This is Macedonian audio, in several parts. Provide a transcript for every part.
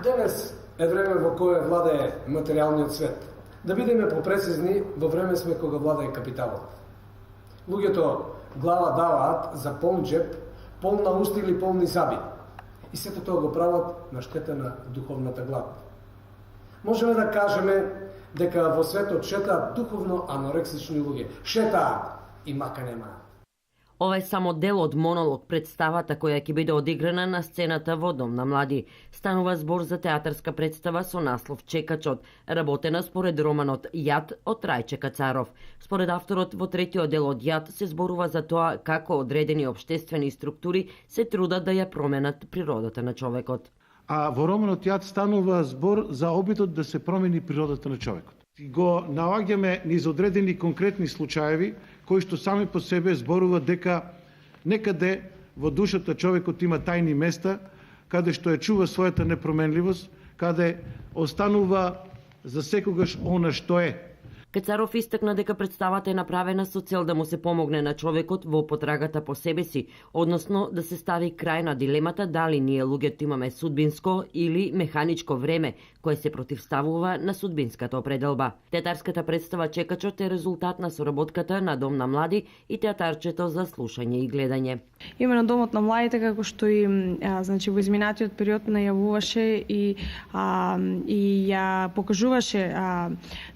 Денес е време во кое владае материјалниот свет. Да бидеме попрецизни, во време сме кога владае капиталот. Луѓето глава даваат за полн джеп, полна уста или полни зъби. И сето тоа го прават на штета на духовната глава. Можеме да кажеме дека во светот шетаат духовно анорексични луѓе. Шетаат и мака немаат. Ова е само дел од монолог представата која ќе биде одиграна на сцената во Дом на млади. Станува збор за театарска представа со наслов Чекачот, работена според романот Јад од Трајче Кацаров. Според авторот, во третиот дел од Јад се зборува за тоа како одредени обштествени структури се трудат да ја променат природата на човекот. А во романот Јад станува збор за обидот да се промени природата на човекот. Го наоѓаме низ одредени конкретни случаеви кои што сами по себе зборуваат дека некаде во душата човекот има тајни места каде што ја чува својата непроменливост, каде останува за секогаш она што е. Кацаров истакна дека представата е направена со цел да му се помогне на човекот во потрагата по себе си, односно да се стави крај на дилемата дали ние луѓето имаме судбинско или механичко време, кое се противставува на судбинската определба. Театарската представа Чекачот е резултат на соработката на Дом на млади и театарчето за слушање и гледање. Именно Домот на младите, како што и во изминатиот период најавуваше и ја покажуваше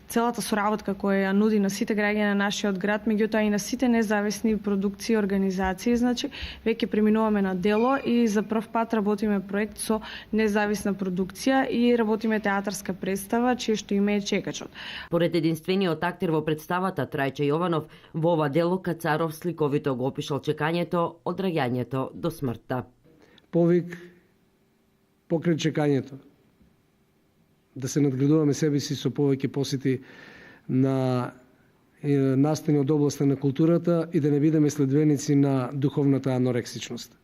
целата соработка која ја нуди на сите граѓани на нашиот град, меѓутоа и на сите независни продукции и организации, веќе преминуваме на дело и за прв пат работиме проект со независна продукција и работиме театарска представа, чие што име е Чекачот. Поред единствениот актер во представата Трајче Јованов, во ова дело Кацаров сликовито го опишал чекањето од раѓањето до смртта. Повик покрај чекањето. Да се надградуваме себе си со повеќе посети на настани од областа на културата и да не бидеме следбеници на духовната анорексичност.